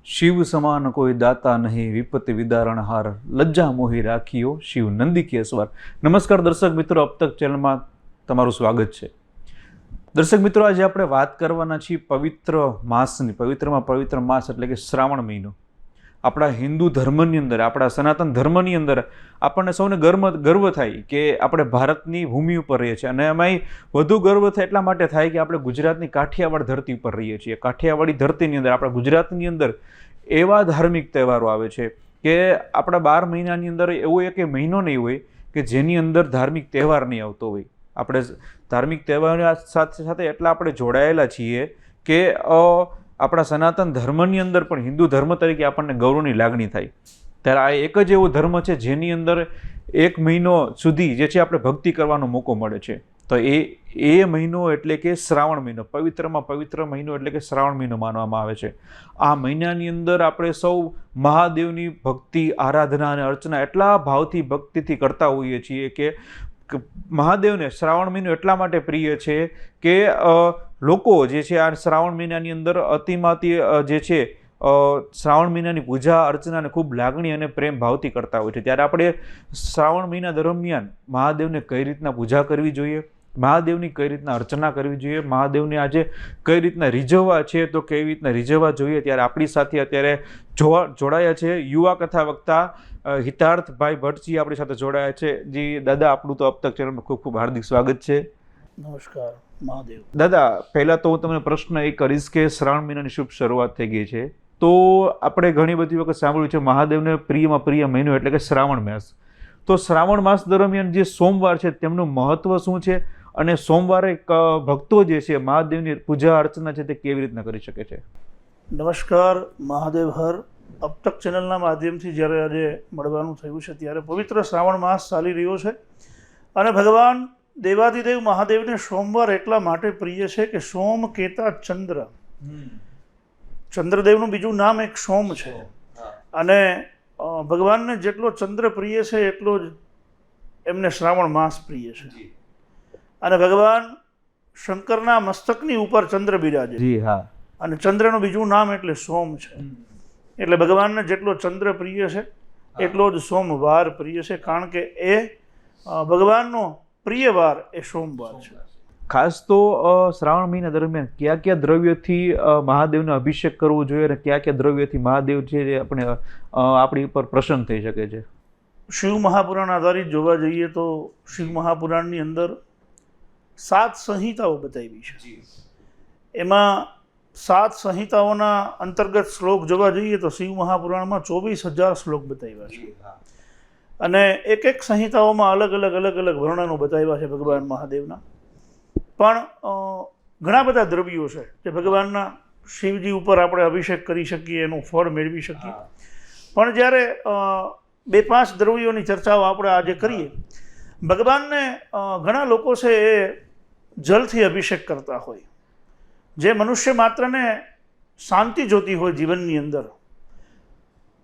શિવ સમાન કોઈ દાતા નહીં, વિપત્તિ વિદારણહાર, લજ્જા મોહી રાખ્યો શિવ નંદિકેશ્વર. નમસ્કાર દર્શક મિત્રો, અબ તક ચેનલમાં તમારું સ્વાગત છે. દર્શક મિત્રો, આજે આપણે વાત કરવાના છીએ પવિત્ર માસની. પવિત્રમાં પવિત્ર માસ એટલે કે શ્રાવણ મહિનો. આપણા હિન્દુ ધર્મની અંદર, આપણા સનાતન ધર્મની અંદર આપણને સૌને ગર્વ થાય કે આપણે ભારતની ભૂમિ ઉપર રહીએ છીએ. અને એમાંય વધુ ગર્વ થાય એટલા માટે થાય કે આપણે ગુજરાતની કાઠિયાવાડ ધરતી ઉપર રહીએ છીએ. કાઠિયાવાડી ધરતીની અંદર, આપણા ગુજરાતની અંદર એવા ધાર્મિક તહેવારો આવે છે કે આપણા 12 મહિનાની અંદર એવો એક મહિનો નહીં હોય કે જેની અંદર ધાર્મિક તહેવાર નહીં આવતો હોય. આપણે ધાર્મિક તહેવારો સાથે સાથે એટલા આપણે જોડાયેલા છીએ કે આપણા સનાતન ધર્મની અંદર પણ હિન્દુ ધર્મ તરીકે આપણને ગૌરવની લાગણી થાય. ત્યારે આ એક જ એવો ધર્મ છે જેની અંદર 1 મહિનો સુધી જે છે આપણે ભક્તિ કરવાનો મોકો મળે છે. તો એ મહિનો એટલે કે શ્રાવણ મહિનો, પવિત્રમાં પવિત્ર મહિનો એટલે કે શ્રાવણ મહિનો માનવામાં આવે છે. આ મહિનાની અંદર આપણે સૌ મહાદેવની ભક્તિ, આરાધના અને અર્ચના એટલા ભાવથી ભક્તિથી કરતા હોઈએ છીએ કે મહાદેવને શ્રાવણ મહિનો એટલા માટે પ્રિય છે કે લોકો જે છે આ શ્રાવણ મહિનાની અંદર અતિમાતિ જે છે શ્રાવણ મહિનાની પૂજા અર્ચનાને ખૂબ લાગણી અને પ્રેમ ભાવથી કરતા હોય છે. ત્યારે આપણે શ્રાવણ મહિના દરમિયાન મહાદેવને કઈ રીતના પૂજા કરવી જોઈએ, મહાદેવની કઈ રીતના અર્ચના કરવી જોઈએ, મહાદેવને આજે કઈ રીતના રીઝવવા છે તો કેવી રીતના રીઝવવા જોઈએ, ત્યારે આપણી સાથે અત્યારે જોડાયા છે યુવા કથા વક્તા હિતાર્થભાઈ ભટ્ટજી આપણી સાથે જોડાયા છે. જી દાદા, આપણું તો અબ તક ચેનલમાં ખૂબ ખૂબ હાર્દિક સ્વાગત છે. નમસ્કાર મહાદેવ. દાદા, પહેલાં તો હું તમને પ્રશ્ન એ કરીશ કે શ્રાવણ મહિનાની શુભ શરૂઆત થઈ ગઈ છે, તો આપણે ઘણી બધી વખત સાંભળ્યું છે મહાદેવને પ્રિયમાં પ્રિય મહિનો એટલે કે શ્રાવણ માસ. તો શ્રાવણ માસ દરમિયાન જે સોમવાર છે તેમનું મહત્વ શું છે અને સોમવારે ભક્તો જે છે મહાદેવની પૂજા અર્ચના છે તે કેવી રીતના કરી શકે છે? નમસ્કાર મહાદેવ હર. અબ તક ચેનલના માધ્યમથી જ્યારે આજે મળવાનું થયું છે ત્યારે પવિત્ર શ્રાવણ માસ ચાલી રહ્યો છે અને ભગવાન દેવાધિદેવ મહાદેવને સોમવાર એટલા માટે પ્રિય છે કે સોમ કેતા ચંદ્ર, ચંદ્રદેવનું બીજું નામ એક સોમ છે. અને ભગવાનને જેટલો ચંદ્ર પ્રિય છે એટલો જ એમને શ્રાવણ માસ પ્રિય છે. અને ભગવાન શંકરના મસ્તકની ઉપર ચંદ્ર બિરાજે. જી હા. અને ચંદ્રનું બીજું નામ એટલે સોમ છે. એટલે ભગવાનને જેટલો ચંદ્ર પ્રિય છે એટલો જ સોમવાર પ્રિય છે, કારણ કે એ ભગવાનનો પ્રિય વાર એ સોમવાર છે. ખાસ તો શ્રાવણ મહિના દરમિયાન કયા કયા દ્રવ્યોથી મહાદેવનો અભિષેક કરવો જોઈએ અને કયા કયા દ્રવ્યોથી મહાદેવ છે આપણે આપણી ઉપર પ્રસન્ન થઈ શકે છે? શિવ મહાપુરાણ આધારિત જોવા જઈએ તો શિવ મહાપુરાણની અંદર 7 સંહિતાઓ બતાવી છે. એમાં 7 સંહિતાઓના અંતર્ગત શ્લોક જોવા જઈએ તો શિવ મહાપુરાણમાં 24,000 શ્લોક બતાવ્યા છે. અને એક સંહિતાઓમાં અલગ અલગ વર્ણનો બતાવ્યા છે ભગવાન મહાદેવના. પણ ઘણા બધા દ્રવ્યો છે જે ભગવાનના શિવજી ઉપર આપણે અભિષેક કરી શકીએ, એનું ફળ મેળવી શકીએ. પણ જ્યારે 2-5 દ્રવ્યોની ચર્ચાઓ આપણે આજે કરીએ, ભગવાનને ઘણા લોકો છે એ જલથી અભિષેક કરતા હોય. જે મનુષ્ય માત્રને શાંતિ જોતી હોય જીવનની અંદર,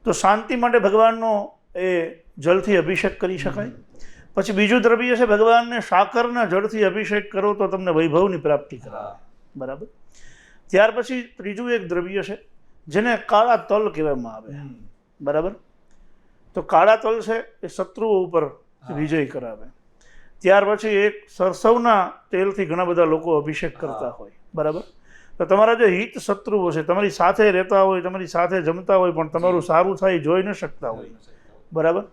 તો શાંતિ માટે ભગવાનનો એ જળથી અભિષેક કરી શકાય. પછી બીજું દ્રવ્ય છે ભગવાનને સાકરના જળથી અભિષેક કરો તો તમને વૈભવની પ્રાપ્તિ કરાવે. બરાબર. ત્યાર પછી ત્રીજું એક દ્રવ્ય છે જેને કાળા તલ કહેવામાં આવે. બરાબર. તો કાળા તલ છે એ શત્રુઓ ઉપર વિજય કરાવે. ત્યાર પછી એક સરસવના તેલથી ઘણા બધા લોકો અભિષેક કરતા હોય. બરાબર. તો તમારા જે હિત શત્રુઓ છે, તમારી સાથે રહેતા હોય, તમારી સાથે જમતા હોય, પણ તમારું સારું થાય જોઈ ન શકતા હોય. બરાબર.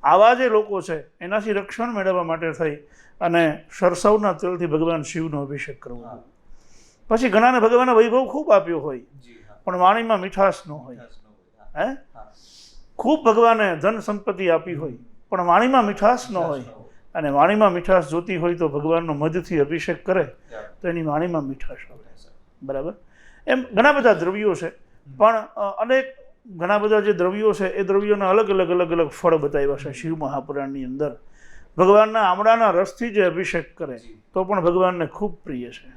આવા જે લોકો છે એનાથી રક્ષણ મેળવવા માટે થઈ અને સરસવના તેલથી ભગવાન શિવનો અભિષેક કરવો. પછી ઘણાને ભગવાનના વૈભવ ખૂબ આપ્યો હોય પણ વાણીમાં મીઠાશ ન હોય. ખૂબ ભગવાને ધન સંપત્તિ આપી હોય પણ વાણીમાં મીઠાશ ન હોય. અને વાણીમાં મીઠાશ જોતી હોય તો ભગવાનનો મધથી અભિષેક કરે તો એની વાણીમાં મીઠાશ આવે. બરાબર. એમ ઘણા બધા દ્રવ્યો છે, પણ ઘણા બધા જે દ્રવ્યો છે એ દ્રવ્યોના અલગ અલગ ફળ બતાવ્યા છે શિવ મહાપુરાણની અંદર. ભગવાનના આમળાના રસથી જે અભિષેક કરે તો પણ ભગવાનને ખૂબ પ્રિય છે.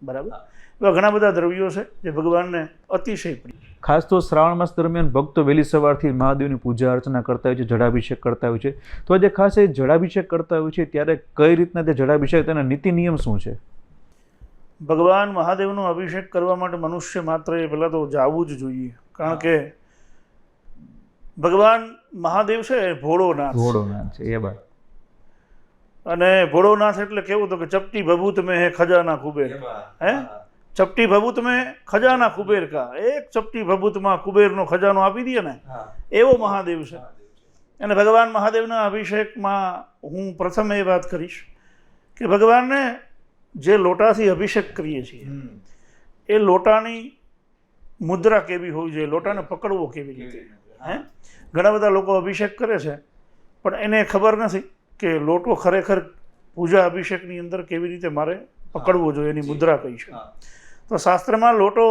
બરાબર. એવા ઘણા બધા દ્રવ્યો છે જે ભગવાનને અતિશય પ્રિય. ખાસ તો શ્રાવણ માસ દરમિયાન ભક્તો વહેલી સવારથી મહાદેવની પૂજા અર્ચના કરતા હોય છે, જળાભિષેક કરતા હોય છે. તો આજે ખાસ એ જળાભિષેક કરતા હોય છે ત્યારે કઈ રીતના તે જળાભિષેક, તેના નીતિ નિયમ શું છે? ભગવાન મહાદેવનો અભિષેક કરવા માટે મનુષ્ય માત્ર એ પહેલાં તો જવું જ જોઈએ, કારણ કે ભગવાન મહાદેવ છે એ ભોળોનાથ છે. ભોળોનાથ છે એ વાત. અને ભોળોનાથ એટલે કેવું તો કે ચપટી ભભૂત મેં હે ખજાના કુબેર. હે ચપટી ભભૂત મેં ખજાના કુબેર કા, એક ચપટી ભભૂતમાં કુબેરનો ખજાનો આપી દે ને એવો મહાદેવ છે. અને ભગવાન મહાદેવના અભિષેકમાં હું પ્રથમ એ વાત કરીશ કે ભગવાનને જે લોટાથી અભિષેક કરીએ છીએ એ લોટાની મુદ્રા કેવી હોવી જોઈએ, લોટાને પકડવો કેવી રીતે. હે ઘણા બધા લોકો અભિષેક કરે છે પણ એને ખબર નથી કે લોટો ખરેખર પૂજા અભિષેકની અંદર કેવી રીતે મારે પકડવો જોઈએ, એની મુદ્રા કઈ છે. તો શાસ્ત્રમાં લોટો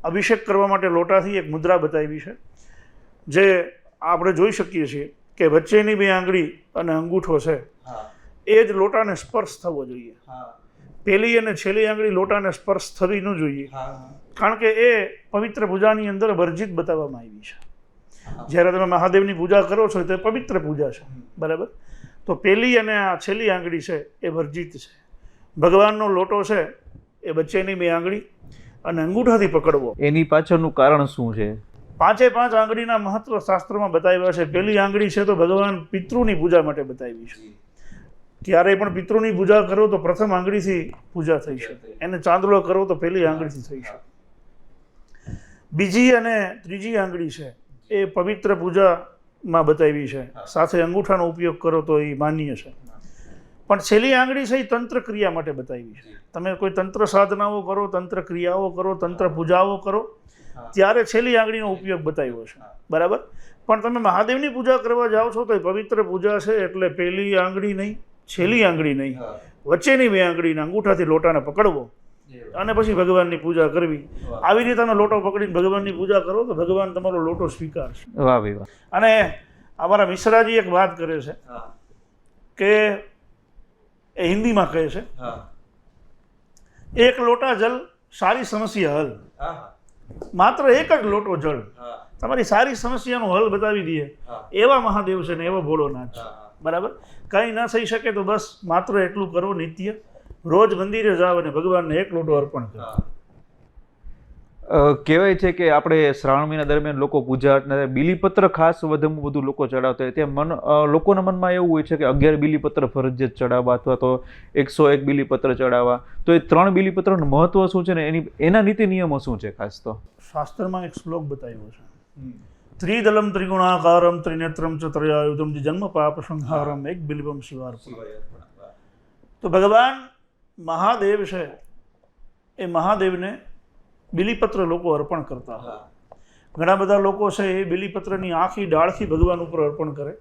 અભિષેક કરવા માટે લોટાથી એક મુદ્રા બતાવી છે જે આપણે જોઈ શકીએ છીએ કે વચ્ચેની બે આંગળી અને અંગૂઠો છે એ જ લોટાને સ્પર્શ થવો જોઈએ. પહેલી અને છેલ્લી આંગળી લોટાને સ્પર્શ થવી ન જોઈએ, કારણ કે એ પવિત્ર પૂજાની અંદર વર્જિત બતાવવામાં આવી છે. જ્યારે તમે મહાદેવની પૂજા કરો છો તો એ પવિત્ર પૂજા છે, બરાબર. તો પહેલી અને આ છેલ્લી આંગળી છે એ વર્જિત છે. ભગવાનનો લોટો છે એ વચ્ચેની બે આંગળી અને અંગૂઠાથી પકડવો. એની પાછળનું કારણ શું છે? પાંચે પાંચ આંગળીના મહત્વ શાસ્ત્રોમાં બતાવ્યા છે. પહેલી આંગળી છે તો ભગવાન પિતૃની પૂજા માટે બતાવી છે. ક્યારેય પણ પિતૃની પૂજા કરો તો પ્રથમ આંગળીથી પૂજા થઈ છે, એને ચાંદલો કરો તો પહેલી આંગળીથી થઈ છે. બીજી અને ત્રીજી આંગળી છે એ પવિત્ર પૂજામાં બતાવી છે, સાથે અંગૂઠાનો ઉપયોગ કરો તો એ માન્ય છે. પણ છેલ્લી આંગળી છે એ તંત્ર ક્રિયા માટે બતાવી છે. તમે કોઈ તંત્ર સાધનાઓ કરો, તંત્ર ક્રિયાઓ કરો, તંત્ર પૂજાઓ કરો ત્યારે છેલ્લી આંગળીનો ઉપયોગ બતાવ્યો છે, બરાબર. પણ તમે મહાદેવની પૂજા કરવા જાઓ છો તો એ પવિત્ર પૂજા છે એટલે પહેલી આંગળી નહીં, છેલ્લી આંગળી નહીં, વચ્ચેની બે આંગળીને અંગૂઠાથી લોટાને પકડવો અને પછી ભગવાનની પૂજા કરવી. આવી રીતે તમે લોટો પકડીને ભગવાનની પૂજા કરો તો ભગવાન તમારો લોટો સ્વીકારશે. વાહ ભાઈ વાહ. અને અમારા મિશ્રાજી એક વાત કરે છે કે એ હિન્દીમાં કહે છે, એક લોટા જલ સારી સમસ્યા હલ. માત્ર એક જ લોટો જળ તમારી સારી સમસ્યાનો હલ બતાવી દે એવા મહાદેવ છે ને એવો ભોળોનાથ છે, બરાબર. કંઈ ન થઈ શકે તો બસ માત્ર એટલું કરો, નિત્ય રોજ મંદિરે જાવ અને ભગવાનને એક લોટો અર્પણ કરો. કહેવાય છે કે આપણે શ્રાવણ મહિના દરમિયાન લોકો પૂજા અર્ચના બીલીપત્ર ખાસ વધુમાં વધુ લોકો ચડાવતા હોય. ત્યાં લોકોના મનમાં એવું હોય છે કે 11 બીલીપત્ર ફરજિયાત ચડાવવા અથવા તો 101 બીલીપત્ર ચડાવવા. તો એ 3 બીલીપત્રનું મહત્વ શું છે ને એના નીતિ નિયમો શું છે? ખાસ તો શાસ્ત્રમાં એક શ્લોક બતાવ્યો છે, ત્રિદલમ ત્રિગુણાકારમ ત્રિનેત્રમ ચ ત્રયાયુધમ જન્મ પાપ સંહારમ એક બિલ્વમ શિવાર્પણ. તો ભગવાન મહાદેવ છે એ મહાદેવને બીલીપત્ર લોકો અર્પણ કરતા હોય. ઘણા બધા લોકો છે એ બીલીપત્રની આખી ડાળથી ભગવાન ઉપર અર્પણ કરે.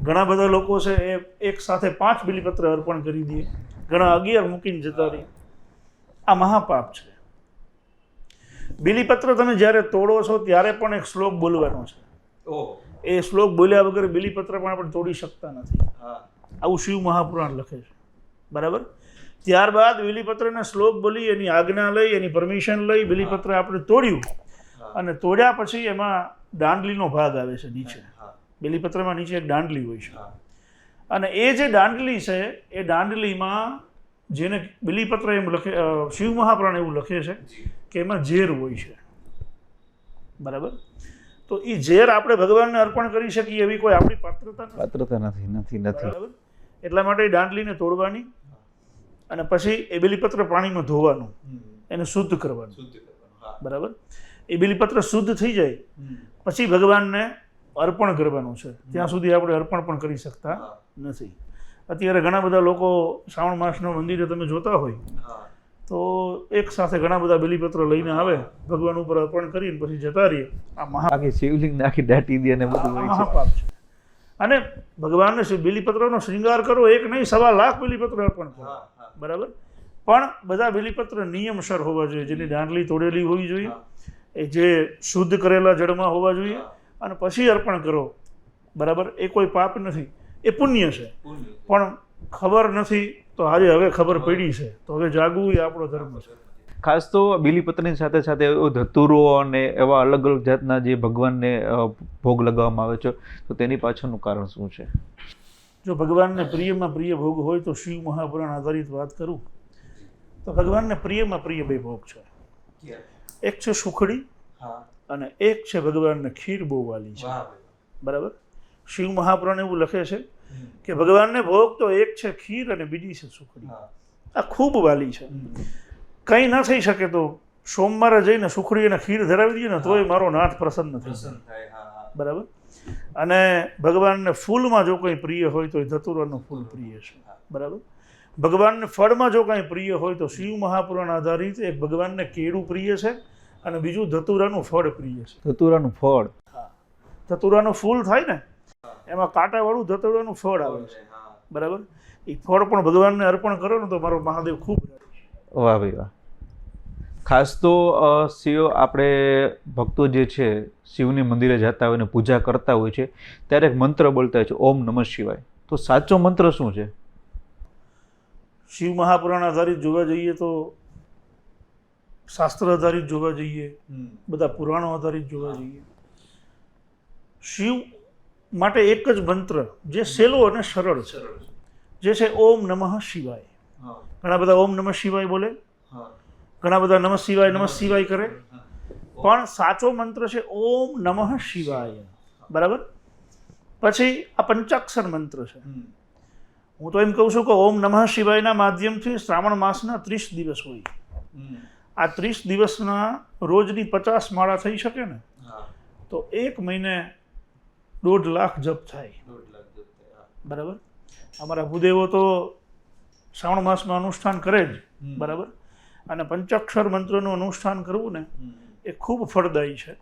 ઘણા બધા લોકો છે એ એક સાથે 5 બીલીપત્ર અર્પણ કરી દે, ઘણા 11 મૂકીને જતા રહે. આ મહાપાપ છે. બીલીપત્ર તમે જ્યારે તોડો છો ત્યારે પણ એક શ્લોક બોલવાનો છે. એ શ્લોક બોલ્યા વગર બીલીપત્ર પણ આપણે તોડી શકતા નથી. આવું શિવ મહાપુરાણ લખે છે, બરાબર. ત્યારબાદ બીલીપત્રના શ્લોક બોલી, એની આજ્ઞા લઈ, એની પરમિશન લઈ બીલીપત્ર આપણે તોડ્યું અને તોડ્યા પછી એમાં દાંડલીનો ભાગ આવે છે નીચે. બીલીપત્રમાં નીચે એક દાંડલી હોય છે અને એ જે દાંડલી છે એ દાંડલીમાં જેને બીલીપત્ર એમ લખે, શિવ મહાપુરાણ એવું લખે છે કે એમાં ઝેર હોય છે, બરાબર. તો એ ઝેર આપણે ભગવાનને અર્પણ કરી શકીએ એવી કોઈ આપણી પાત્રતા નથી. બરાબર. એટલા માટે એ દાંડલીને તોડવાની અને પછી એ બીલીપત્ર પાણીમાં ધોવાનું, એને શુદ્ધ કરવાનું, બરાબર. એ બીલીપત્ર શુદ્ધ થઈ જાય પછી ભગવાનને અર્પણ કરવાનું છે. ત્યાં સુધી આપણે અર્પણ પણ કરી શકતા નથી. અત્યારે ઘણા બધા લોકો શ્રાવણ માસના મંદિરે તમે જોતા હોય તો એક સાથે ઘણા બધા બીલીપત્ર લઈને આવે, ભગવાન ઉપર અર્પણ કરીને પછી જતા રહીએ. આ શિવલિંગ આખી દાટી દે અને બધું મહાપાપ છે. અને ભગવાનને બીલીપત્રનો શ્રૃંગાર કરો, એક નહીં 1.25 લાખ બીલીપત્ર અર્પણ કરો, બરાબર. પણ બધા બીલીપત્ર નિયમસર હોવા જોઈએ, જેની દાંડલી તોડેલી હોવી જોઈએ, એ જે શુદ્ધ કરેલા જળમાં હોવા જોઈએ અને પછી અર્પણ કરો, બરાબર. એ કોઈ પાપ નથી, એ પુણ્ય છે. પણ ખબર નથી તો આજે હવે ખબર પડી છે તો હવે જાગવું એ આપણો ધર્મ છે. ખાસ તો બીલીપત્રની સાથે સાથે ધતુરો અને એવા અલગ અલગ જાતના જે ભગવાનને ભોગ લગાવવામાં આવે છે, તો તેની પાછળનું કારણ શું છે? જો ભગવાનને પ્રિયમાં પ્રિય ભોગ હોય તો શિવ મહાપુરાણ આધારિત વાત કરું તો ભગવાનને પ્રિયમાં પ્રિય 2 ભોગ છે. એક છે સુખડી અને એક છે ભગવાનને ખીર બહુ વાલી છે. બરાબર. શિવ મહાપુરાણ એવું લખે છે કે ભગવાનને ભોગ તો એક છે ખીર અને બીજી છે સુખડી. આ ખૂબ વાલી છે. કંઈ ન થઈ શકે તો સોમવારે જઈને સુખડી અને ખીર ધરાવી દઈએ ને તોય મારો નાથ પ્રસન્ન થાય. બરાબર. અને ભગવાનને ફૂલમાં જો કંઈ પ્રિય હોય તો એ ધતુરાનું ફૂલ પ્રિય છે. બરાબર. ભગવાનને ફળમાં જો કંઈ પ્રિય હોય તો શિવ મહાપુરાણ આધારિત એક ભગવાનને કેળું પ્રિય છે અને બીજું ધતુરાનું ફળ પ્રિય છે. ધતુરાનું ફળ. હા, ધતુરાનું ફૂલ થાય ને એમાં કાંટાવાળું ધતુરાનું ફળ આવે છે. બરાબર. એ ફળ પણ ભગવાનને અર્પણ કરો ને તો મારો મહાદેવ ખૂબ રાજી છે. વાહ ભાઈ વાહ. ખાસ તો શિવ આપણે ભક્તો જે છે શિવની મંદિરે જતા હોય ને પૂજા કરતા હોય છે ત્યારે એક મંત્ર બોલતા હોય છે, ઓમ નમઃ શિવાય. તો સાચો મંત્ર શું છે? શિવ મહાપુરાણ આધારિત જોવા જઈએ તો શાસ્ત્ર આધારિત જોવા જઈએ, બધા પુરાણો આધારિત જોવા જઈએ, શિવ માટે એક જ મંત્ર જે સહેલો અને સરળ છે, જે છે ઓમ નમઃ શિવાય. ઘણા બધા ઓમ નમઃ શિવાય બોલે, ઘણા બધા નમઃ શિવાય કરે, પણ સાચો મંત્ર છે ઓમ નમઃ શિવાય. બરાબર. પછી આ પંચાક્ષર મંત્ર છે. હું તો એમ કહું છું કે ઓમ નમઃ શિવાયના માધ્યમથી શ્રાવણ માસના 30 દિવસ હોય. આ 30 દિવસના રોજની 50 માળા થઈ શકે ને તો 1 મહિને 1.5 લાખ જપ થાય. બરાબર. અમારા ભૂદેવો તો શ્રાવણ માસમાં અનુષ્ઠાન કરે જ. બરાબર. અને પંચાક્ષર મંત્રનું અનુષ્ઠાન કરવું ને એ ખૂબ ફળદાયી છે.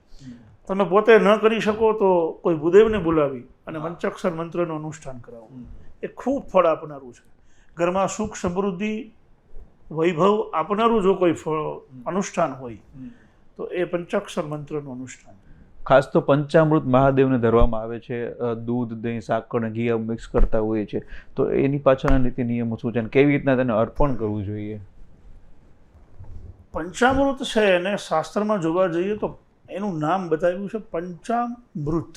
તમે પોતે ન કરી શકો તો કોઈ ભૂદેવને બોલાવી અને પંચાક્ષર મંત્રનું અનુષ્ઠાન કરાવવું એ ખૂબ ફળ આપનારું છે. ઘરમાં સુખ સમૃદ્ધિ વૈભવ આપનારું જો કોઈ અનુષ્ઠાન હોય તો એ પંચાક્ષર મંત્રનું અનુષ્ઠાન. ખાસ તો પંચામૃત મહાદેવને ધરવામાં આવે છે. દૂધ, દહીં, સાકર અને ઘી મિક્સ કરતા હોય છે. તો એની પાછળના નીતિ નિયમો શું છે અને કેવી રીતના તેને અર્પણ કરવું જોઈએ? પંચામૃત છે એને શાસ્ત્રમાં જોવા જઈએ તો એનું નામ બતાવ્યું છે પંચામૃત.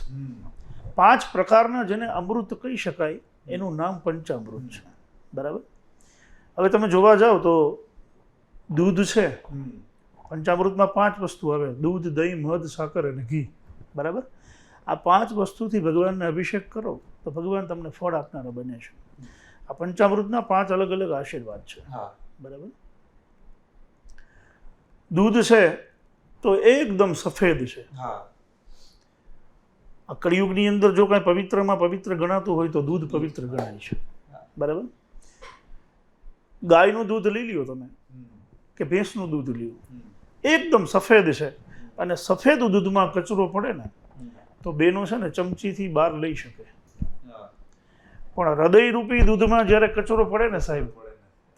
5 પ્રકારના જેને અમૃત કહી શકાય એનું નામ પંચામૃત છે. બરાબર. હવે તમે જોવા જાઓ તો દૂધ છે, પંચામૃતમાં 5 વસ્તુ આવે: દૂધ, દહીં, મધ, સાકર અને ઘી. બરાબર. આ 5 વસ્તુથી ભગવાનને અભિષેક કરો તો ભગવાન તમને ફળ આપનારા બને છે. આ પંચામૃતના 5 અલગ અલગ આશીર્વાદ છે. બરાબર. દૂધ છે તો એકદમ સફેદ છે. આ કળિયુગની અંદર જો કાંઈ પવિત્રમાં પવિત્ર ગણાતું હોય તો દૂધ પવિત્ર ગણાય છે. બરાબર. ગાયનું દૂધ લઈ લ્યો તમે કે ભેંસનું દૂધ લ્યો, એકદમ સફેદ છે અને સફેદ દૂધમાં કચરો પડે ને તો બેનો છે ને ચમચીથી બહાર લઈ શકે. પણ હૃદયરૂપી દૂધમાં જ્યારે કચરો પડે ને સાહેબ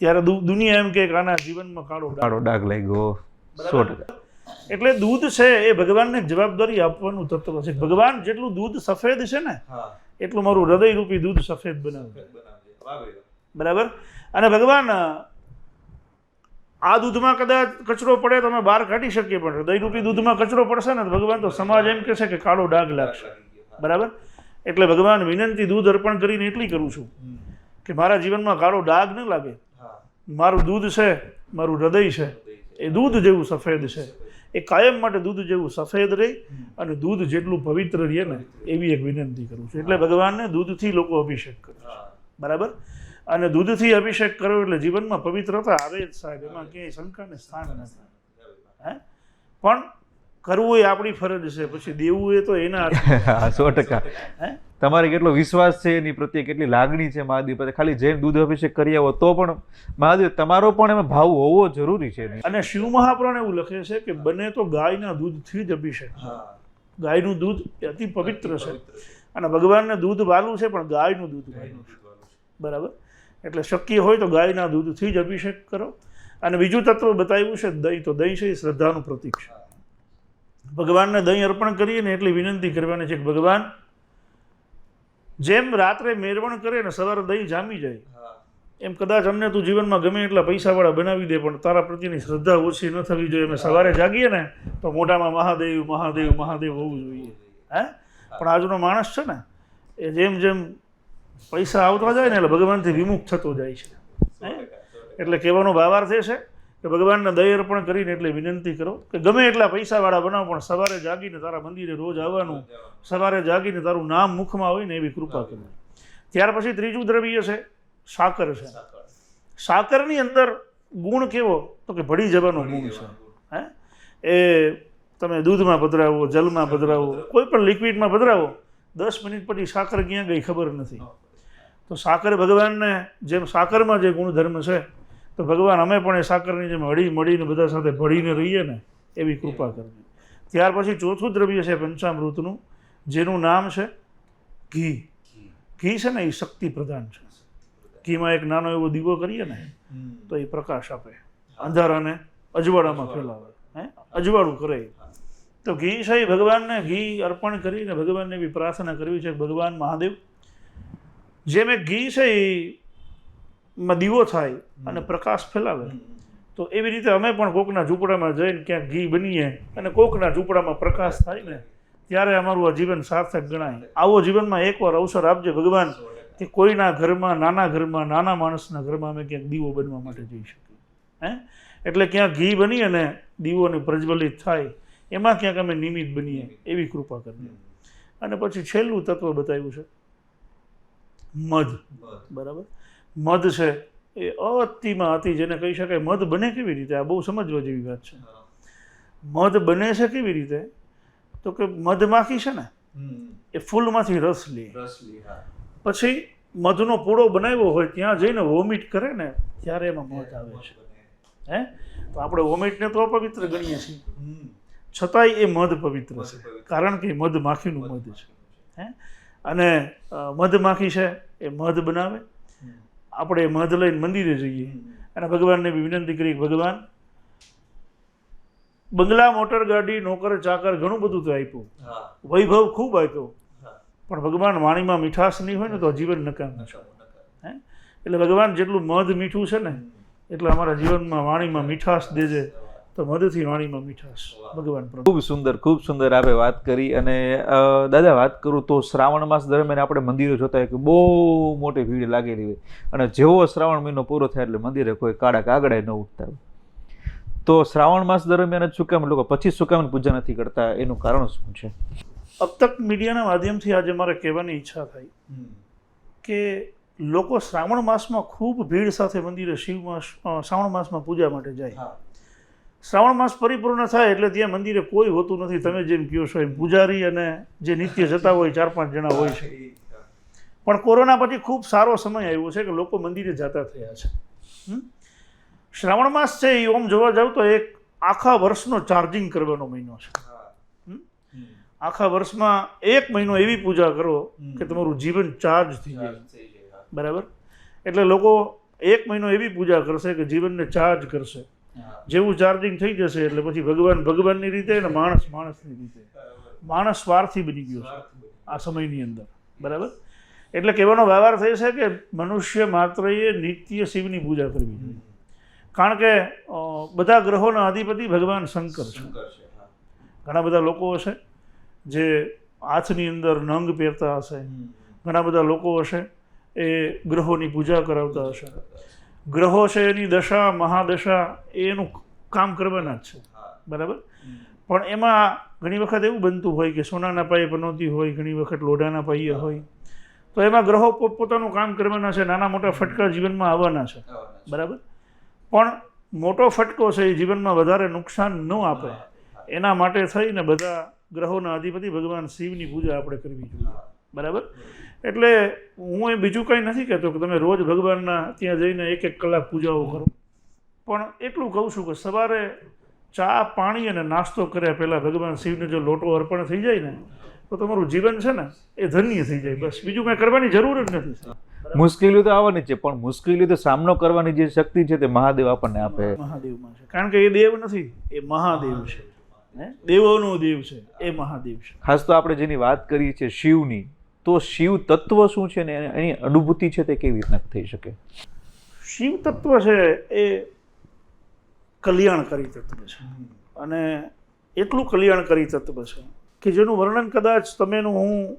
ત્યારે દુનિયા એમ કે આના જીવનમાં કાળો ડાઘ લાગ્યો. 100%. એટલે દૂધ છે એ ભગવાનને જવાબદારી આપવાનું તત્વ છે. ભગવાન જેટલું દૂધ સફેદ છે ને એટલું મારું હૃદયરૂપી દૂધ સફેદ બનાવે. બરાબર. અને ભગવાન આ દૂધમાં કદાચ કચરો પડે તો અમે બહાર કાઢી શકીએ, પણ હૃદયરૂપી દૂધમાં કચરો પડશે ને તો ભગવાન તો સમાજ એમ કહેશે કે કાળો ડાઘ લાગશે. બરાબર. એટલે ભગવાન વિનંતી દૂધ અર્પણ કરીને એટલી કરું છું કે મારા જીવનમાં કાળો ડાઘ ન લાગે. મારું દૂધ છે, મારું હૃદય છે એ દૂધ જેવું સફેદ છે. એ કાયમ માટે દૂધ જેવું સફેદ રહે અને દૂધ જેટલું પવિત્ર રહે ને એવી એક વિનંતી કરું છું. એટલે ભગવાનને દૂધથી લોકો અભિષેક કરે છે. બરાબર. અને દૂધથી અભિષેક કરો એટલે જીવનમાં પવિત્રતા આવે જ સાહેબ, એમાં ક્યાંય શંકાને સ્થાન નથી. પણ કરવું એ આપણી ફરજ છે, પછી દેવું એ તો એના 100%. તમારે કેટલો વિશ્વાસ છે એની પ્રત્યે, કેટલી લાગણી છે મહાદેવ પ્રત્યે. ખાલી જેમ દૂધ અભિષેક કરી આવો તો પણ મહાદેવ તમારો પણ એમાં ભાવ હોવો જરૂરી છે. અને શિવ મહાપુરાણ એવું લખે છે કે બને તો ગાયના દૂધથી જ અભિષેક. ગાયનું દૂધ અતિ પવિત્ર છે અને ભગવાનને દૂધ વાલું છે પણ ગાયનું દૂધ વાલું છે. બરાબર. એટલે શક્ય હોય તો ગાયના દૂધથી જ અભિષેક કરો. અને બીજું તત્વ બતાવ્યું છે દહીં. તો દહીં છે એ શ્રદ્ધાનું પ્રતીક છે. ભગવાનને દહીં અર્પણ કરીએ ને એટલી વિનંતી કરવાની છે કે ભગવાન જેમ રાત્રે મેરવણ કરે ને સવારે દહીં જામી જાય એમ કદાચ અમને તું જીવનમાં ગમે એટલા પૈસાવાળા બનાવી દે પણ તારા પ્રત્યેની શ્રદ્ધા ઓછી ન થવી જોઈએ. અમે સવારે જાગીએ ને તો મોઢામાં મહાદેવ મહાદેવ મહાદેવ હોવું જોઈએ. પણ આજનો માણસ છે ને એ જેમ જેમ પૈસા આવતા જાય ને એટલે ભગવાનથી વિમુખ થતો જાય છે. એટલે કહેવાનો ભાવાર્થ એ છે કે ભગવાનને દય અર્પણ કરીને એટલે વિનંતી કરો કે ગમે એટલા પૈસાવાળા બનાવો પણ સવારે જાગીને તારા મંદિરે રોજ આવવાનું, સવારે જાગીને તારું નામ મુખમાં હોય ને એવી કૃપા કરવી. ત્યાર પછી ત્રીજું દ્રવ્ય છે સાકર છે. સાકરની અંદર ગુણ કેવો તો કે ભળી જવાનો ગુણ છે. હે એ તમે દૂધમાં પધરાવો, જલમાં પધરાવો, કોઈ પણ લિક્વિડમાં પધરાવો, 10 મિનિટ પછી સાકર ક્યાં ગઈ ખબર નથી. તો સાકર ભગવાનને જેમ સાકરમાં જે ગુણધર્મ છે તો ભગવાન અમે પણ એ સાકરની જેમ હળી મળીને બધા સાથે ભળીને રહીએ ને એવી કૃપા કરવી. ત્યાર પછી ચોથું દ્રવ્ય છે પંચામૃતનું, જેનું નામ છે ઘી. ઘી છે ને એ શક્તિ પ્રધાન છે. ઘીમાં એક નાનો એવો દીવો કરીએ ને તો એ પ્રકાશ આપે, અંધારાને અજવાળામાં ફેલાવે, અજવાળું કરે. તો ઘી છે એ ભગવાનને ઘી અર્પણ કરીને ભગવાનને એવી પ્રાર્થના કરવી છે કે ભગવાન મહાદેવ જેમ એક ઘી છે એમાં દીવો થાય અને પ્રકાશ ફેલાવે, તો એવી રીતે અમે પણ કોકના ઝૂંપડામાં જઈને ક્યાંક ઘી બનીએ અને કોકના ઝૂંપડામાં પ્રકાશ થાય ને ત્યારે અમારું આ જીવન સાર્થક ગણાય. આવો જીવનમાં એકવાર અવસર આપજે ભગવાન કે કોઈના ઘરમાં, નાના માણસના ઘરમાં અમે ક્યાંક દીવો બનવા માટે જઈ શકીએ. એટલે ક્યાંક ઘી બની અને દીવોને પ્રજ્વલિત થાય એમાં ક્યાંક અમે નિમિત્ત બનીએ એવી કૃપા કરીએ. અને પછી છેલ્લું તત્વ બતાવ્યું છે મધ. બરાબર, મધ છે એ અતિમાં અતિ જેને કહી શકાય. મધ બને કેવી રીતે? આ બહુ સમજવા જેવી વાત છે. મધ બને છે કેવી રીતે તો કે મધમાખી છે ને એ ફૂલમાંથી રસ લે, પછી મધનો પૂડો બનાવ્યો હોય ત્યાં જઈને વોમિટ કરે ને ત્યારે એમાં મધ આવે છે. તો આપણે વોમિટને તો અપવિત્ર ગણીએ છીએ, છતાંય એ મધ પવિત્ર છે કારણ કે મધમાખીનું મધ છે. અને મધમાખી છે એ મધ બનાવે, આપણે મધ લઈને મંદિરે જઈએ અને ભગવાનને બી વિનંતી કરી ભગવાન બંગલા, મોટર ગાડી, નોકર ચાકર ઘણું બધું તો આપ્યું, વૈભવ ખૂબ આપ્યો, પણ ભગવાન વાણીમાં મીઠાશ નહીં હોય ને તો જીવન નકામું છે. એટલે ભગવાન જેટલું મધ મીઠું છે ને એટલે અમારા જીવનમાં વાણીમાં મીઠાશ દેજે, તો મધથી વાણીમાં મીઠાશ ભગવાન. ખૂબ સુંદર આપણે વાત કરી. અને દાદા વાત કરું તો શ્રાવણ માસ દરમિયાન આપણે મંદિરો જોતા હોય કે બહુ મોટી ભીડ લાગેલી હોય અને જેવો શ્રાવણ મહિનો પૂરો થાય એટલે મંદિરે કોઈ કાળા કાગડા ન ઉઠતા હોય. તો શ્રાવણ માસ દરમિયાન જ શું કામ લોકો પછી શું કામ પૂજા નથી કરતા, એનું કારણ શું છે? અબ તક મીડિયાના માધ્યમથી આજે મારે કહેવાની ઈચ્છા થઈ કે લોકો શ્રાવણ માસમાં ખૂબ ભીડ સાથે મંદિરે શ્રાવણ માસમાં પૂજા માટે જાય. શ્રાવણ માસ પરિપૂર્ણ થાય એટલે ત્યાં મંદિરે કોઈ હોતું નથી. તમે જેમ કહો છો એમ પૂજારી અને જે નિત્ય જતા હોય 4-5 જણા હોય છે. પણ કોરોના પછી ખૂબ સારો સમય આવ્યો છે કે લોકો મંદિરે જતા થયા છે. શ્રાવણ માસ છે એ ઓમ જોવા જાવ તો એક આખા વર્ષનો ચાર્જિંગ કરવાનો મહિનો છે. આખા વર્ષમાં 1 મહિનો એવી પૂજા કરો કે તમારું જીવન ચાર્જ થઈ જાય. બરાબર, એટલે લોકો 1 મહિનો એવી પૂજા કરશે કે જીવનને ચાર્જ કરશે. જેવું ચાર્જિંગ થઈ જશે એટલે પછી ભગવાનની રીતે અને માણસની રીતે. માણસ સ્વાર્થી બની ગયો છે આ સમયની અંદર. બરાબર, એટલે કહેવાનો વ્યવહાર થઈ છે કે મનુષ્ય માત્ર એ નિત્ય શિવની પૂજા કરવી જોઈએ. કારણ કે બધા ગ્રહોના અધિપતિ ભગવાન શંકર છે. ઘણા બધા લોકો હશે જે હાથની અંદર નંગ પહેરતા હશે, ઘણા બધા લોકો હશે એ ગ્રહોની પૂજા કરાવતા હશે. ગ્રહો છે એની દશા, મહાદશા એનું કામ કરવાના જ છે. બરાબર, પણ એમાં ઘણી વખત એવું બનતું હોય કે સોનાના પાયે પનોતી હોય, ઘણી વખત લોઢાના પાયે હોય, તો એમાં ગ્રહો પોતપોતાનું કામ કરવાના છે. નાના મોટા ફટકા જીવનમાં આવવાના છે. બરાબર, પણ મોટો ફટકો છે એ જીવનમાં વધારે નુકસાન ન આપે એના માટે થઈને બધા ગ્રહોના અધિપતિ ભગવાન શિવની પૂજા આપણે કરવી જોઈએ. બરાબર, એટલે હું એ બીજું કંઈ નથી કહેતો કે તમે રોજ ભગવાનના ત્યાં જઈને 1-1 કલાક પૂજાઓ કરો, પણ એટલું કહું છું કે સવારે ચા, પાણી અને નાસ્તો કર્યા પહેલાં ભગવાન શિવને જો લોટો અર્પણ થઈ જાય ને તો તમારું જીવન છે ને એ ધન્ય થઈ જાય. બસ બીજું કંઈ કરવાની જરૂર જ નથી. મુશ્કેલીઓ તો આવવાની છે પણ મુશ્કેલીઓ તો સામનો કરવાની જે શક્તિ છે તે મહાદેવ આપણને આપે. મહાદેવમાં છે, કારણ કે એ દેવ નથી, એ મહાદેવ છે. દેવોનો દેવ છે, એ મહાદેવ છે. ખાસ તો આપણે જેની વાત કરીએ છીએ શિવની, તો શિવ તત્વ શું છે ને એની અનુભૂતિ છે તે કેવી રીતના થઈ શકે? શિવ તત્વ છે એ કલ્યાણકારી તત્વ છે અને એટલું કલ્યાણકારી તત્વ છે કે જેનું વર્ણન કદાચ તમેનું હું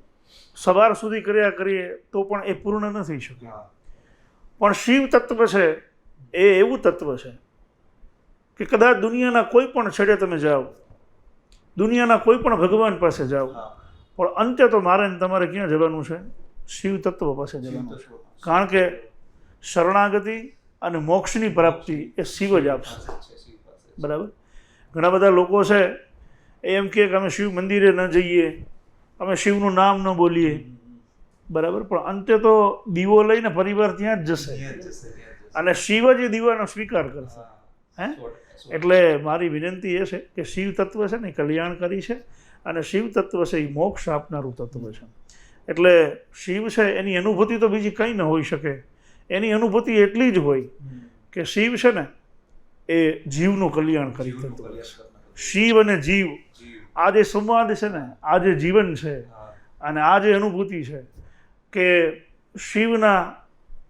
સવાર સુધી કર્યા કરીએ તો પણ એ પૂર્ણ ન થઈ શકે. પણ શિવ તત્વ છે એ એવું તત્વ છે કે કદાચ દુનિયાના કોઈ પણ છેડે તમે જાઓ, દુનિયાના કોઈ પણ ભગવાન પાસે જાઓ, પણ અંતે તો મારે ને તમારે ક્યાં જવાનું છે? શિવ તત્વ પાસે જવાનું છે. કારણ કે શરણાગતિ અને મોક્ષની પ્રાપ્તિ એ શિવ જ આપશે. બરાબર. ઘણા બધા લોકો છે એમ કે અમે શિવ મંદિરે ન જઈએ, અમે શિવનું નામ ન બોલીએ. બરાબર. પણ અંતે તો દીવો લઈને પરિવાર ત્યાં જ જશે અને શિવ જ એ દીવાનો સ્વીકાર કરશે. હે એટલે મારી વિનંતી એ છે કે શિવ તત્વ છે ને એ કલ્યાણકારી છે અને શિવ તત્વ છે એ મોક્ષ આપનારું તત્વ છે. એટલે શિવ છે એની અનુભૂતિ તો બીજી કંઈ ન હોઈ શકે. એની અનુભૂતિ એટલી જ હોય કે શિવ છે ને એ જીવનું કલ્યાણકારી તત્વ છે. શિવ અને જીવ આ જે સંવાદ છે ને, આ જે જીવન છે અને આ જે અનુભૂતિ છે કે શિવના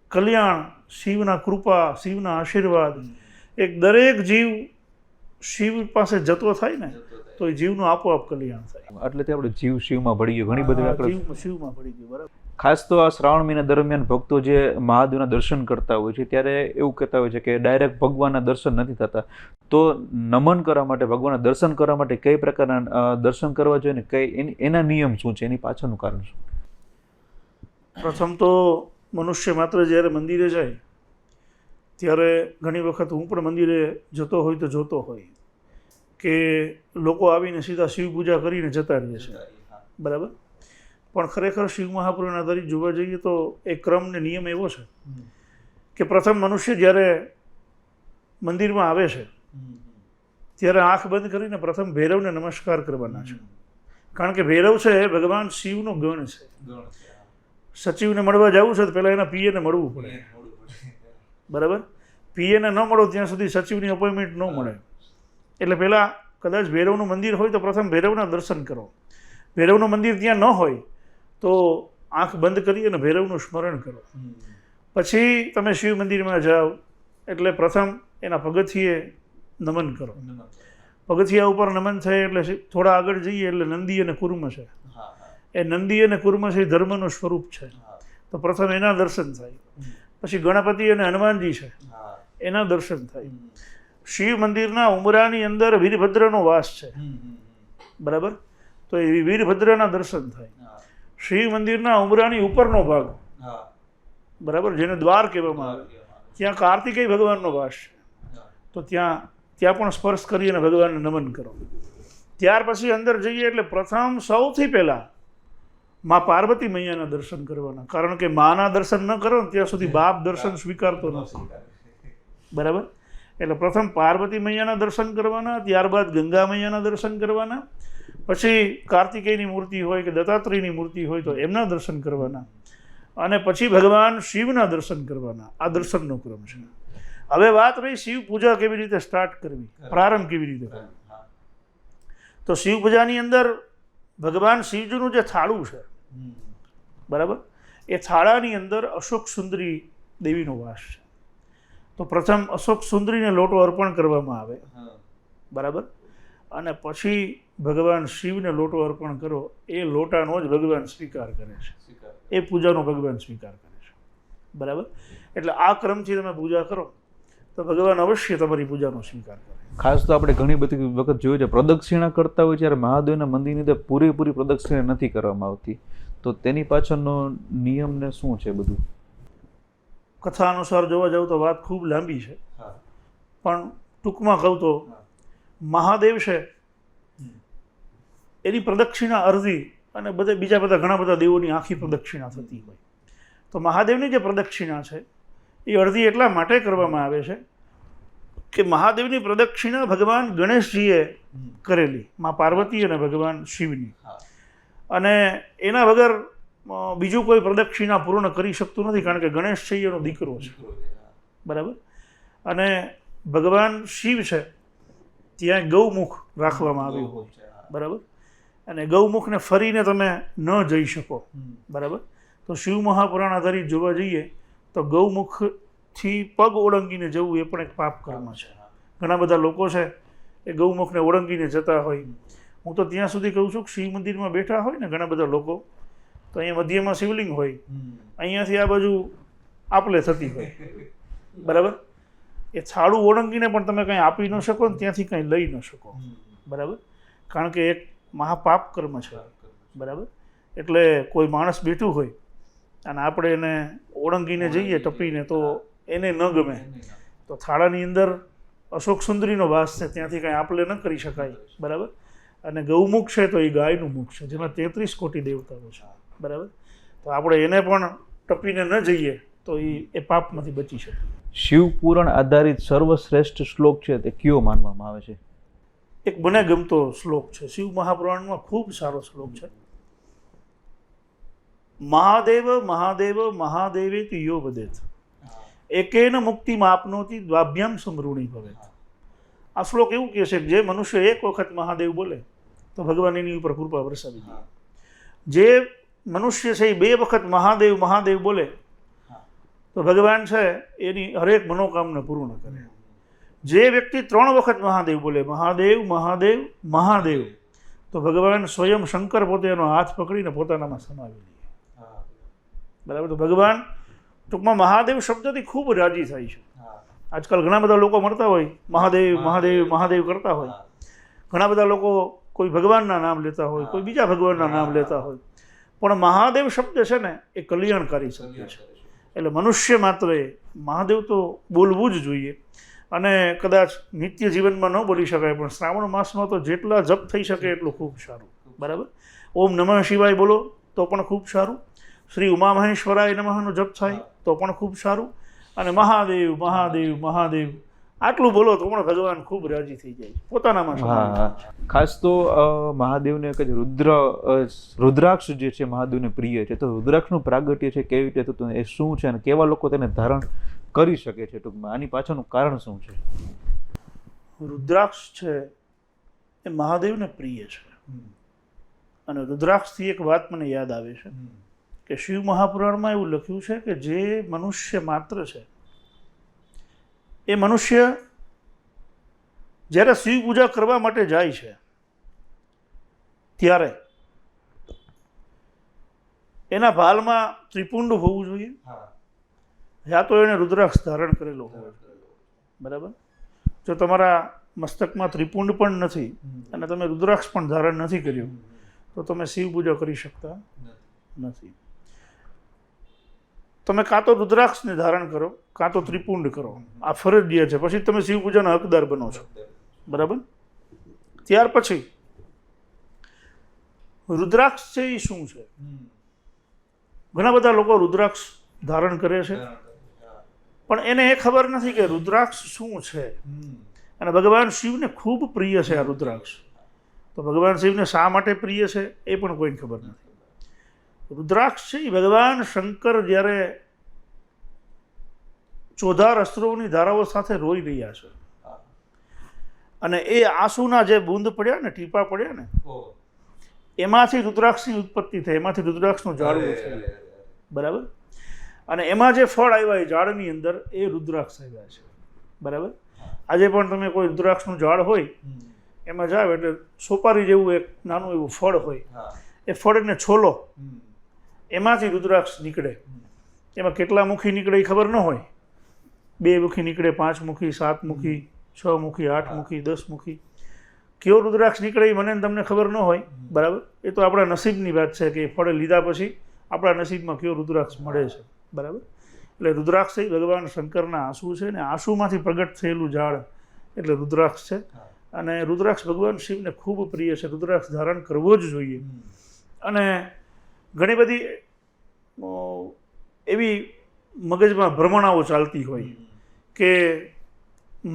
કલ્યાણ, શિવના કૃપા, શિવના આશીર્વાદ, એક દરેક જીવ શિવ પાસે જતો થાય ને તો એ જીવનું આપોઆપ કલ્યાણ થાય. એટલે તે આપણે જીવ શિવમાં ભળી ગયું. ઘણી બધી આપણે જીવ શિવમાં ભળી ગયું. બરાબર. ખાસ તો આ શ્રાવણ મહિના દરમિયાન ભક્તો જે મહાદેવના દર્શન કરતા હોય છે ત્યારે એવું કહેતા હોય છે કે ડાયરેક્ટ ભગવાનના દર્શન નથી થતા. તો નમન કરવા માટે, ભગવાનના દર્શન કરવા માટે કઈ પ્રકારના દર્શન કરવા જોઈએ ને કઈ એના નિયમ શું છે, એની પાછળનું કારણ શું? પ્રથમ તો મનુષ્ય માત્ર જ્યારે મંદિરે જાય ત્યારે ઘણી વખત હું પણ મંદિરે જતો હોય તો જોતો હોય કે લોકો આવીને સીધા શિવ પૂજા કરીને જતા રહે છે. બરાબર. પણ ખરેખર શિવ મહાપુરાણ આધારિત જોવા જઈએ તો એ ક્રમ ને નિયમ એવો છે કે પ્રથમ મનુષ્ય જ્યારે મંદિરમાં આવે છે ત્યારે આંખ બંધ કરીને પ્રથમ ભૈરવને નમસ્કાર કરવાના છે. કારણ કે ભૈરવ છે એ ભગવાન શિવનો ગણ છે. સચિવને મળવા જવું છે તો પહેલાં એના પીએને મળવું પડે. બરાબર. પીએને ન મળો ત્યાં સુધી સચિવની અપોઇન્ટમેન્ટ ન મળે. એટલે પહેલાં કદાચ ભૈરવનું મંદિર હોય તો પ્રથમ ભૈરવના દર્શન કરો. ભૈરવનું મંદિર ત્યાં ન હોય તો આંખ બંધ કરી અને ભૈરવનું સ્મરણ કરો. પછી તમે શિવ મંદિરમાં જાઓ એટલે પ્રથમ એના પગથિયે નમન કરો. પગથિયા ઉપર નમન થાય એટલે થોડા આગળ જઈએ એટલે નંદી અને કુર્મ છે. એ નંદી અને કુર્મ છે એ ધર્મનું સ્વરૂપ છે. તો પ્રથમ એના દર્શન થાય. પછી ગણપતિ અને હનુમાનજી છે એના દર્શન થાય. શિવ મંદિરના ઉમરાની અંદર વીરભદ્રનો વાસ છે. બરાબર. તો એ વીરભદ્રના દર્શન થાય. શિવ મંદિરના ઉમરાની ઉપરનો ભાગ, બરાબર, જેને દ્વાર કહેવામાં આવે, ત્યાં કાર્તિકેય ભગવાનનો વાસ છે. તો ત્યાં પણ સ્પર્શ કરી અને ભગવાનને નમન કરો. ત્યાર પછી અંદર જઈએ એટલે પ્રથમ સૌથી પહેલાં મા પાર્વતી મૈયાના દર્શન કરવાના. કારણ કે માના દર્શન ન કરો ને ત્યાં સુધી બાપ દર્શન સ્વીકારતો નથી. બરાબર. એટલે પ્રથમ પાર્વતી મૈયાના દર્શન કરવાના, ત્યારબાદ ગંગા મૈયાના દર્શન કરવાના, પછી કાર્તિકેયની મૂર્તિ હોય કે દત્તાત્રેયની મૂર્તિ હોય તો એમના દર્શન કરવાના અને પછી ભગવાન શિવના દર્શન કરવાના. આ દર્શનનો ક્રમ છે. હવે વાત રહી શિવ પૂજા કેવી રીતે સ્ટાર્ટ કરવી, પ્રારંભ કેવી રીતે કરવો. તો શિવ પૂજાની અંદર ભગવાન શિવજીનું જે થાળું છે, બરાબર, એ થાળાની અંદર અશોક સુંદરી દેવીનો વાસ છે. તો પ્રથમ અશોક સુંદરીને લોટો અર્પણ કરવામાં આવે. બરાબર. અને પછી ભગવાન શિવને લોટો અર્પણ કરો. એ લોટાનો જ ભગવાન સ્વીકાર કરે છે. એ પૂજાનો ભગવાન સ્વીકાર કરે છે. બરાબર. એટલે આ ક્રમથી તમે પૂજા કરો તો ભગવાન અવશ્ય તમારી પૂજાનો સ્વીકાર કરે. ખાસ તો આપણે ઘણી બધી વખત જોયું છે પ્રદક્ષિણા કરતા હોય ત્યારે મહાદેવના મંદિરની અંદર પૂરેપૂરી પ્રદક્ષિણા નથી કરવામાં આવતી. તો તેની પાછળનો નિયમ ને શું છે બધું? કથા અનુસાર જોવા જાવ તો વાત ખૂબ લાંબી છે, પણ ટૂંકમાં કહું તો મહાદેવ છે એની પ્રદક્ષિણા અડધી અને બીજા બધા ઘણા બધા દેવોની આખી પ્રદક્ષિણા થતી હોય. તો મહાદેવની જે પ્રદક્ષિણા છે એ અડધી એટલા માટે કરવામાં આવે છે કે મહાદેવની પ્રદક્ષિણા ભગવાન ગણેશજીએ કરેલી, મા પાર્વતી અને ભગવાન શિવની, અને એના વગર બીજું કોઈ પ્રદક્ષિણા પૂર્ણ કરી શકતું નથી. કારણ કે ગણેશ છે એનો દીકરો છે. બરાબર. અને ભગવાન શિવ છે ત્યાં ગૌમુખ રાખવામાં આવ્યું હોય. બરાબર. અને ગૌમુખને ફરીને તમે ન જઈ શકો. બરાબર. તો શિવ મહાપુરાણ આધારિત જોવા જઈએ તો ગૌમુખથી પગ ઓળંગીને જવું એ પણ એક પાપ કર્મ છે. ઘણા બધા લોકો છે એ ગૌમુખને ઓળંગીને જતા હોય. હું તો ત્યાં સુધી કહું છું કે શિવ મંદિરમાં બેઠા હોય ને ઘણા બધા લોકો, તો અહીંયા મધ્યમાં શિવલિંગ હોય, અહીંયાથી આ બાજુ આપલે થતી હોય. બરાબર. એ થાળું ઓળંગીને પણ તમે કંઈ આપી ન શકો ને ત્યાંથી કંઈ લઈ ન શકો, બરાબર, કારણ કે એક મહાપાપ કર્મ છે, બરાબર. એટલે કોઈ માણસ બેઠું હોય અને આપણે એને ઓળંગીને જઈએ ટપીને તો એને ન ગમે, તો થાળાની અંદર અશોક સુંદરીનો વાસ છે, ત્યાંથી કાંઈ આપલે ન કરી શકાય, બરાબર. અને ગૌમુખ છે તો એ ગાયનું મુખ છે, જેમાં 33 કોટી દેવતાઓ છે, બરાબર. તો આપણે એને પણ ટપીને ન જઈએ તો એ પાપમાંથી બચી શકે. શિવ પુરાણ આધારિત સર્વશ્રેષ્ઠ શ્લોક છે તે કયો માનવામાં આવે છે? એક મને ગમતો શ્લોક છે, શિવ મહાપુરાણમાં ખૂબ સારો શ્લોક છે. મહાદેવ મહાદેવ મહાદેવેતિ યો વદેત એકેન મુક્તિ આપનોતિ દ્વાભ્યામ સમૃણી ભવેત. આ શ્લોક એવું કહે છે કે જે મનુષ્ય એક વખત મહાદેવ બોલે તો ભગવાન એની ઉપર કૃપા વરસાવી દે. જે મનુષ્ય છે એ 2 વખત મહાદેવ મહાદેવ બોલે તો ભગવાન છે એની હરેક મનોકામના પૂર્ણ કરે. જે વ્યક્તિ 3 વખત મહાદેવ બોલે, મહાદેવ મહાદેવ મહાદેવ, તો ભગવાન સ્વયં શંકર પોતે એનો હાથ પકડીને પોતાનામાં સમાવી લે, બરાબર. તો ભગવાન ટૂંકમાં મહાદેવ શબ્દથી ખૂબ રાજી થાય છે. આજકાલ ઘણા બધા લોકો મળતા હોય, મહાદેવ મહાદેવ મહાદેવ કરતા હોય. ઘણા બધા લોકો કોઈ ભગવાનના નામ લેતા હોય, કોઈ બીજા ભગવાનના નામ લેતા હોય, પણ મહાદેવ શબ્દ છે ને એ કલ્યાણકારી શબ્દ છે. એટલે મનુષ્ય માત્ર મહાદેવ તો બોલવું જ જોઈએ. અને કદાચ નિત્ય જીવનમાં ન બોલી શકાય, પણ શ્રાવણ માસમાં તો જેટલા જપ થઈ શકે એટલું ખૂબ સારું, બરાબર. ઓમ નમઃ શિવાય બોલો તો પણ ખૂબ સારું, શ્રી ઉમામહેશ્વરાય નમઃનો જપ થાય તો પણ ખૂબ સારું, અને મહાદેવ મહાદેવ મહાદેવ આટલું બોલો તો પણ ભગવાન ખૂબ રાજી થઈ જાય પોતાનામાં. ખાસ તો મહાદેવને એક જ રુદ્રાક્ષ જે છે મહાદેવને પ્રિય છે, તો રુદ્રાક્ષનું પ્રાગટ્ય છે કેવી રીતે થતું, એ શું છે અને કેવા લોકો તેને ધારણ કરી શકે છે? ટૂંકમાં આની પાછળનું કારણ શું છે? રુદ્રાક્ષ છે એ મહાદેવને પ્રિય છે. અને રુદ્રાક્ષથી એક વાત મને યાદ આવે છે કે શિવ મહાપુરાણમાં એવું લખ્યું છે કે જે મનુષ્ય માત્ર છે એ મનુષ્ય જ્યારે શિવ પૂજા કરવા માટે જાય છે ત્યારે એના ભાલમાં ત્રિપુંડ હોવું જોઈએ, યા તો એને રુદ્રાક્ષ ધારણ કરેલો હોવો જોઈએ, બરાબર. જો તમારા મસ્તકમાં ત્રિપુંડ પણ નથી અને તમે રુદ્રાક્ષ પણ ધારણ નથી કર્યું તો તમે શિવ પૂજા કરી શકતા નથી. તમે કાં તો રુદ્રાક્ષને ધારણ કરો કાં તો ત્રિપુંડ કરો, આ ફરજિયાત છે, પછી તમે શિવ પૂજાના હકદાર બનો છો, બરાબર. ત્યાર પછી રુદ્રાક્ષ છે એ શું છે? ઘણા બધા લોકો રુદ્રાક્ષ ધારણ કરે છે પણ એને એ ખબર નથી કે રુદ્રાક્ષ શું છે. અને ભગવાન શિવને ખૂબ પ્રિય છે આ રુદ્રાક્ષ. તો ભગવાન શિવને શા માટે પ્રિય છે એ પણ કોઈને ખબર નથી. રુદ્રાક્ષ છે એ ભગવાન શંકર જ્યારે 14 અસ્ત્રોની ધારાઓ સાથે રોઈ રહ્યા છે અને એ આંસુના જે બૂંદ પડ્યા ને, ટીપા પડ્યા ને, એમાંથી રુદ્રાક્ષની ઉત્પત્તિ થઈ, એમાંથી રુદ્રાક્ષનું ઝાડવું થયું, બરાબર. અને એમાં જે ફળ આવ્યા એ ઝાડની અંદર એ રુદ્રાક્ષ આવ્યા છે, બરાબર. આજે પણ તમે કોઈ રુદ્રાક્ષનું ઝાડ હોય એમાં જાવ એટલે સોપારી જેવું એક નાનું એવું ફળ હોય, એ ફળને છોલો, એમાંથી રુદ્રાક્ષ નીકળે. એમાં કેટલા મુખી નીકળે એ ખબર ન હોય, 2 મુખી નીકળે, 5 મુખી, 7 મુખી, 6 મુખી, 8 મુખી, 10 મુખી. કેવો રુદ્રાક્ષ નીકળે એ મને તમને ખબર ન હોય, બરાબર. એ તો આપણા નસીબની વાત છે કે ફળ લીધા પછી આપણા નસીબમાં કયો રુદ્રાક્ષ મળે છે, બરાબર. એટલે રુદ્રાક્ષ એ ભગવાન શંકરના આંસુ છે ને આંસુમાંથી પ્રગટ થયેલું ઝાડ એટલે રુદ્રાક્ષ છે. અને રુદ્રાક્ષ ભગવાન શિવને ખૂબ પ્રિય છે, રુદ્રાક્ષ ધારણ કરવો જ જોઈએ. અને ઘણી બધી એવી મગજમાં ભ્રમણાઓ ચાલતી હોય કે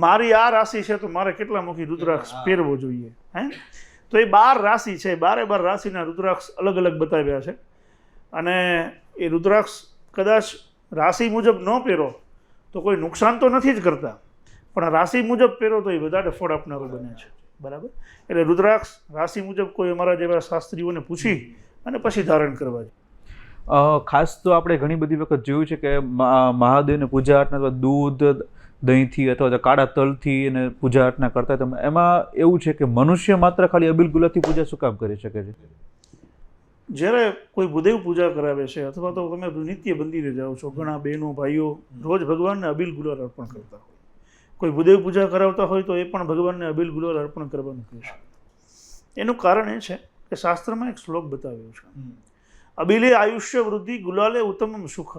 મારી આ રાશિ છે તો મારે કેટલા મુખી રુદ્રાક્ષ પહેરવો જોઈએ, હે. તો એ 12 રાશિ છે, 12 રાશિના રુદ્રાક્ષ અલગ અલગ બતાવ્યા છે. અને એ રુદ્રાક્ષ કદાચ રાશિ મુજબ ન પહેરો તો કોઈ નુકસાન તો નથી જ કરતા, પણ રાશિ મુજબ પહેરો તો એ વધારે ફળ આપનારું બને છે, બરાબર. એટલે રુદ્રાક્ષ રાશિ મુજબ કોઈ અમારા જેવા શાસ્ત્રીઓને પૂછી અને પછી ધારણ કરવા જોઈએ. ખાસ તો આપણે ઘણી બધી વખત જોયું છે કે મહાદેવને પૂજા અર્ચના અથવા દૂધ દહીંથી અથવા કાળા તલથી એને પૂજા અર્ચના કરતા હોય, એમાં એવું છે કે મનુષ્ય માત્ર ખાલી અબીલ ગુલાબથી પૂજા શું કામ કરી શકે છે? જ્યારે કોઈ ભૂદેવ પૂજા કરાવે છે અથવા તો તમે નિત્ય મંદિરે જાઓ છો, ઘણા બહેનો ભાઈઓ રોજ ભગવાનને અબીલ ગુલાલ અર્પણ કરતા હોય. કોઈ ભૂદેવ પૂજા કરાવતા હોય તો એ પણ ભગવાનને અબીલ ગુલાલ અર્પણ કરવાનું કહેશે. એનું કારણ એ છે કે શાસ્ત્રમાં એક શ્લોક બતાવ્યો છે, અબીલે આયુષ્ય વૃદ્ધિ ગુલાલે ઉત્તમ સુખ.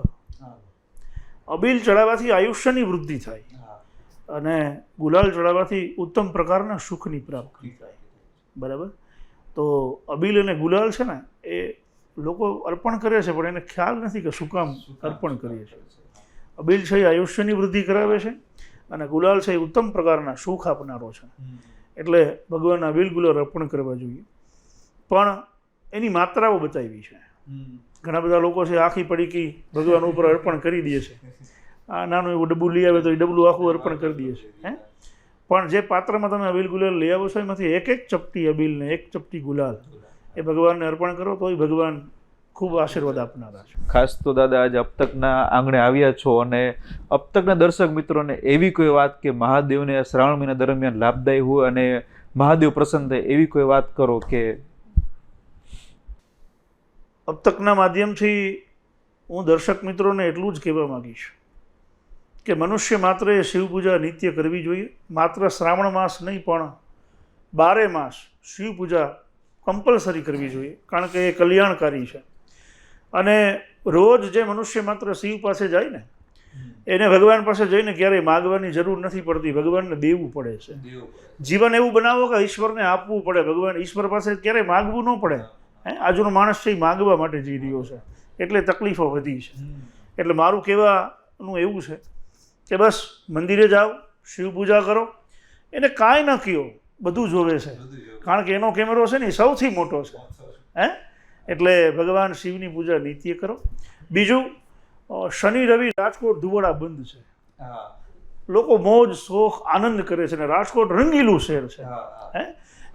અબીલ ચડાવવાથી આયુષ્યની વૃદ્ધિ થાય અને ગુલાલ ચડાવવાથી ઉત્તમ પ્રકારના સુખની પ્રાપ્તિ થાય. બરાબર? તો અબીલ અને ગુલાલ છે ને એ લોકો અર્પણ કરે છે, પણ એને ખ્યાલ નથી કે શું કામ અર્પણ કરીએ છીએ. અબીલ છે એ આયુષ્યની વૃદ્ધિ કરાવે છે અને ગુલાલ છે એ ઉત્તમ પ્રકારના સુખ આપનારો છે. એટલે ભગવાન અબીલ ગુલાલ અર્પણ કરવા જોઈએ. પણ એની માત્રાઓ બતાવી છે. ઘણા બધા લોકો છે આખી પડીકી ભગવાન ઉપર અર્પણ કરી દે છે. આ નાનું એવું ડબ્બું લઈ આવે તો એ ડબલું આખું અર્પણ કરી દે છે. પણ જે પાત્રમાં તમે અબીલ ગુલાલ લઈ આવો છો એમાંથી એક એક ચપટી અબીલ ને એક ચપટી ગુલાલ એ ભગવાનને અર્પણ કરો તો ભગવાન ખૂબ આશીર્વાદ આપનારા છે. ખાસ તો દાદા આજે અબતકના આંગણે આવ્યા છો અને અબતકના દર્શક મિત્રોને એવી કોઈ વાત કે મહાદેવને શ્રાવણ મહિના દરમિયાન લાભદાયી હોય અને મહાદેવ પ્રસન્ન થાય એવી કોઈ વાત કરો કે. અબતકના માધ્યમથી હું દર્શક મિત્રોને એટલું જ કહેવા માગીશ કે મનુષ્ય માત્ર એ શિવ પૂજા નિત્ય કરવી જોઈએ. માત્ર શ્રાવણ માસ નહીં પણ 12 માસ શિવ પૂજા કમ્પલસરી કરવી જોઈએ, કારણ કે એ કલ્યાણકારી છે. અને રોજ જે મનુષ્ય માત્ર શિવ પાસે જાય ને એને ભગવાન પાસે જઈને ક્યારેય માગવાની જરૂર નથી પડતી, ભગવાનને દેવું પડે છે. જીવન એવું બનાવો કે ઈશ્વરને આપવું પડે. ભગવાન ઈશ્વર પાસે ક્યારેય માગવું ન પડે. આજનો માણસ છે એ માગવા માટે જઈ રહ્યો છે એટલે તકલીફો વધી છે. એટલે મારું કહેવાનું એવું છે કે બસ મંદિરે જાઓ, શિવ પૂજા કરો, એને કાંઈ ન કહો, બધું જોવે છે, કારણ કે એનો કેમેરો છે ને એ સૌથી મોટો છે. એટલે ભગવાન શિવની પૂજા નિત્ય કરો. બીજું, શનિ રવિ રાજકોટ ધુવડા બંધ છે. લોકો મોજ શોખ આનંદ કરે છે ને રાજકોટ રંગીલું શહેર છે.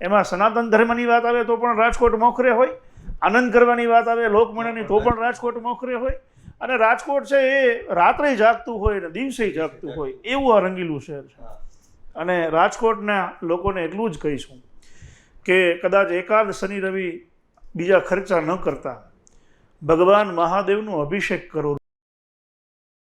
એમાં સનાતન ધર્મની વાત આવે તો પણ રાજકોટ મોખરે હોય, આનંદ કરવાની વાત આવે લોકમાન્યની તો પણ રાજકોટ મોખરે હોય, અને રાજકોટ છે એ રાત્રે જાગતું હોય ને દિવસે જાગતું હોય એવું આ રંગીલું શહેર છે. અને રાજકોટના લોકોને એટલું જ કહીશું કે કદાચ એકાદ શનિ રવિ બીજા ખર્ચા ન કરતા ભગવાન મહાદેવનો અભિષેક કરો.